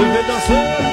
lever danser.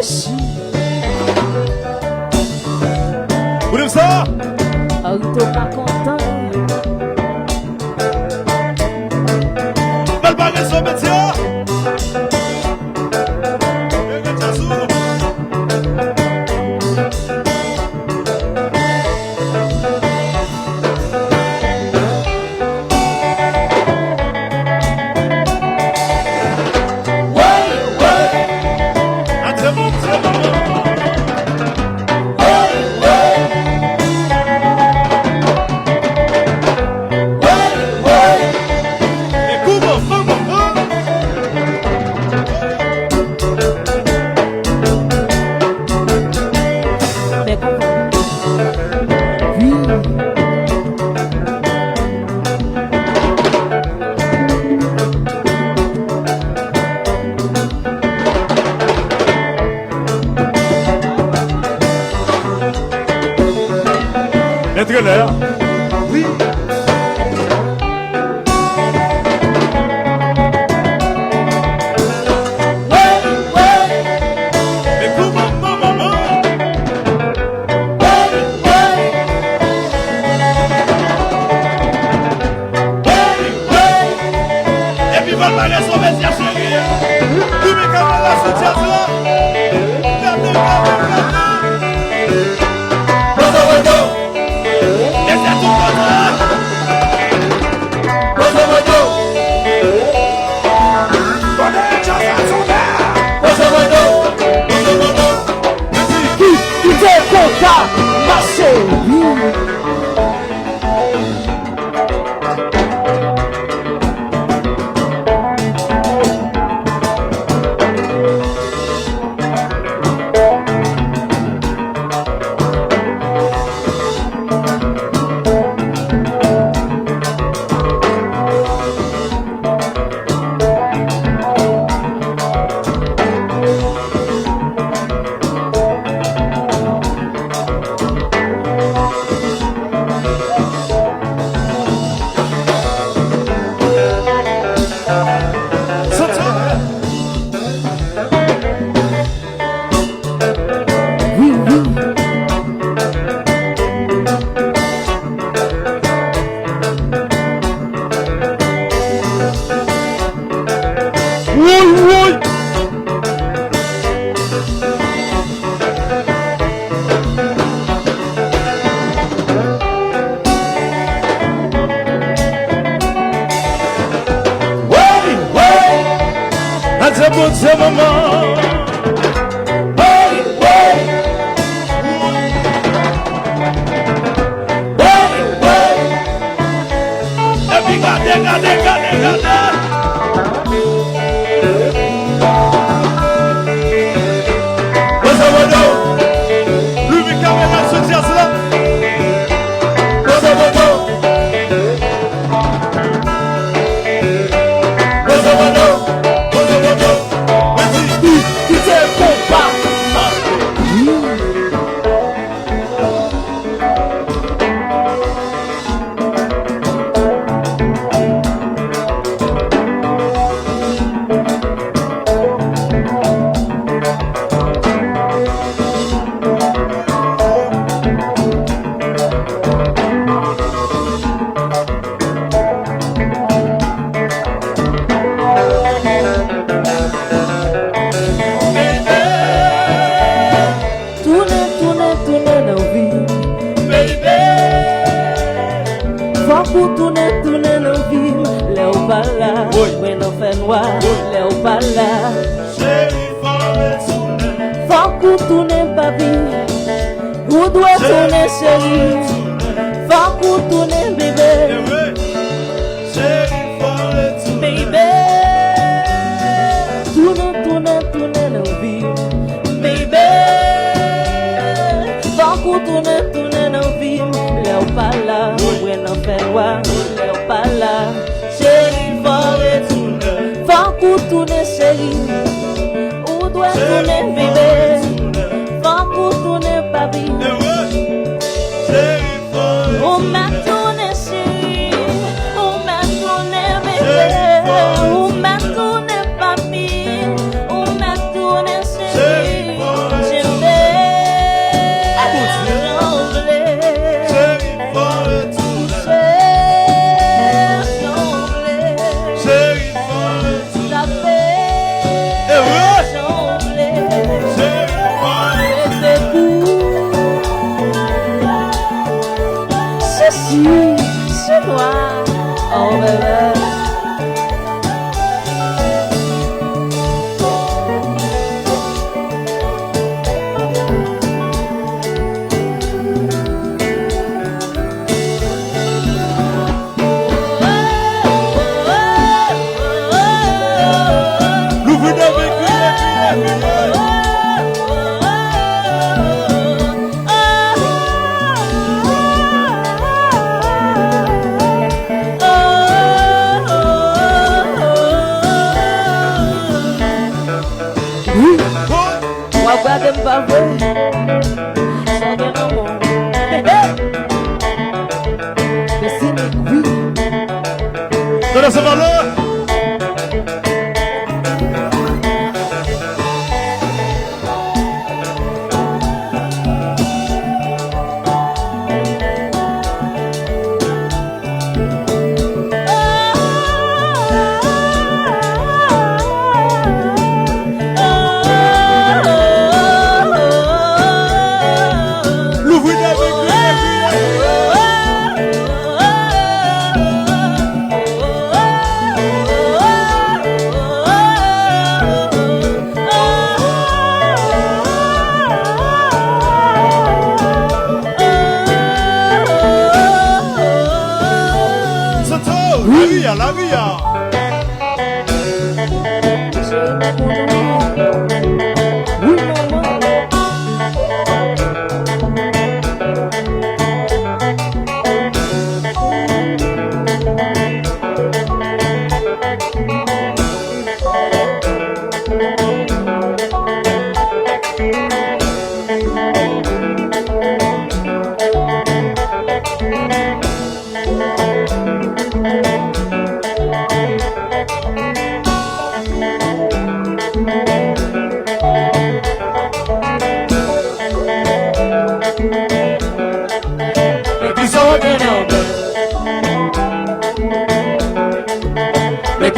chichi. Vous dites ça? Arito pas content. Belle baguette sur métier. Être l'air. Oui. C'est maman. Hey, hey. Hey, hey. Et puis regardez. Tourner nos vies, Léo Pala, bueno fenwa, Léo Pala. Faut tourner papi, vous doit tourner chérie, faut tourner bébé, baby. Tourner nos vies, baby. Faut tourner nos vies, Léo Pala, bueno fenwa. Pala, chérie, faut tourner chérie, ou doit tourner bébé, faut tourner papi, ou m'a tourné chérie, ou m'a tourné bébé, ou m'a tourné papi, ou m'a tourné chérie. Them baveux, sans bien amour. Mais Sinik, oui. Donnez ce valeur. La vie, Oui, maman. Make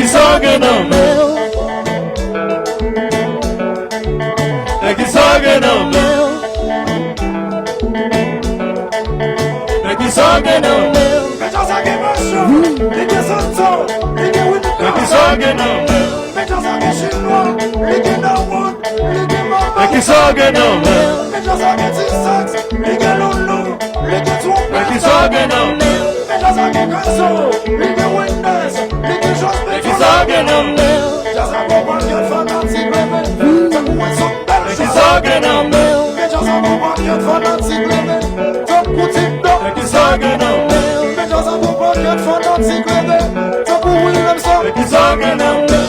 it soggy no more. Make it soggy no more. Make it soggy no more. Make us a game of show. Make us a song. Make it with the Make it soggy no more. Make us a game chinois. Make it no one. Make it mama. Make it soggy no more. Make us a game T-Sax. Make it lolo. Make it tout. Make it soggy no more. Make us a game console. Make it witness. Make it just Make it soggy no more. just a go back your fanatic level. Take away some bell Make it soggy no more. Make just a go back your fanatic level. Don't put it down. Make it soggy no more. Make just a go back your fanatic level. Take away them some. Make it soggy no more.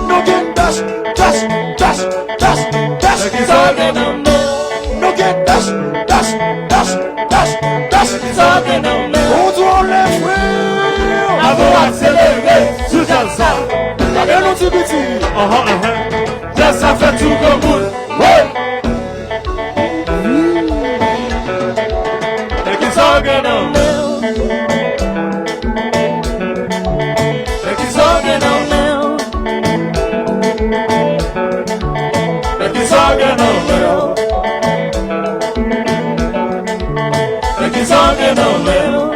No get dash, dash, dash, dash, dash. Make it soggy no more. No get dash, dash, dash, dash, dash. Make it soggy no more. On doit les frères. Avant accélérer, sous un sang. Avec nos petits petits. Just ça fait tout comme vous. Make it soggy no more. Make it soggy no more. Make it soggy no more. Make it soggy no more.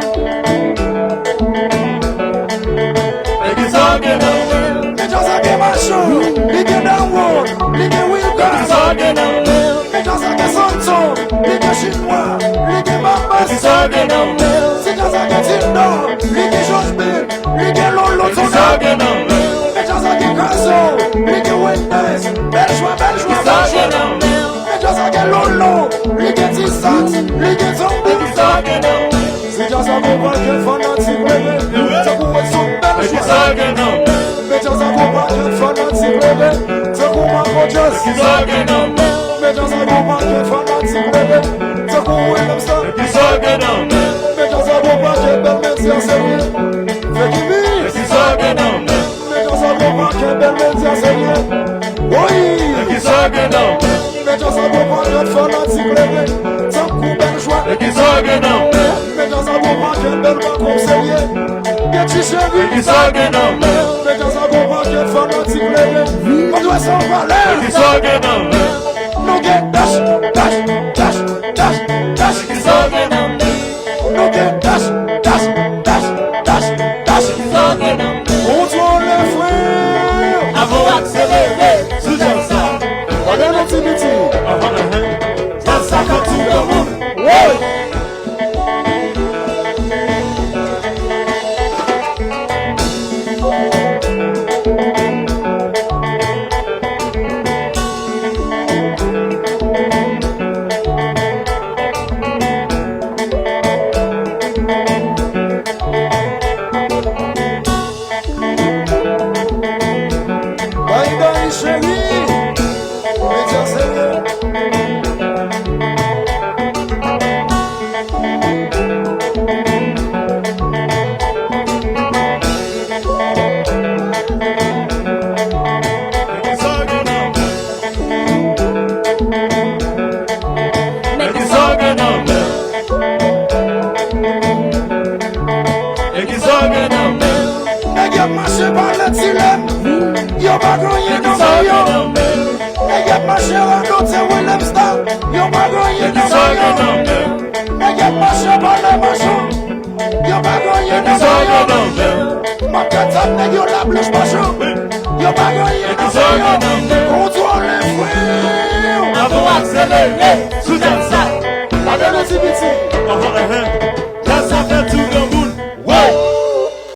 Make it soggy no more. Make just a game of show. Make it downward. Make it wheel Make it gas. soggy no more. Make just a game santo. Make it chinois. Make it Make it mamas. soggy no more. C'est just a game Tinder. Make it George Bill. Make it lolo Make it soggy no more. Make just a game console. Make it witness. Belle joie, belle joie, belle Soggy joie. no more. Make just a game lolo. Make it T-Sax. Make it zombie. Make it soggy no more. C'est just a go back your fanatic level. Take away some belle Make it joie. soggy no more. Make just a go back your fanatic level. Take away my gorgeous. Make it soggy no more. Make just a go back your fanatic level. Take away them stuff. Make it soggy no more. Make just a go back your belle métier sérieux. Fais qui vit. Make it soggy no more. Make just a go back your belle métier sérieux. Oui. Make it soggy no more. Make just a go back your fanatic level. Take coup belle joie. Make it soggy no more. Make just a go back your belle ma conseiller. Get you chérie. Make it soggy no more. Make just a go back your fanatic level. On doit s'en parler. Make it soggy no more. No get dash, dash, dash, dash, dash. Make it soggy no more. No get dash, dash, dash, dash, dash. Make it soggy no more. On tourne les frères. Avant accélérer, sous un sang. Regarde nos petits petits. Just ça fait tout comme vous. Mais y'a machin par les machins. Y'a pas gagné dans ça. Ma tête a négé la bouche machin. Y'a pas gagné dans ça. Contrôle les fruits. Avant accélérer, sous un sac. La dernière activité.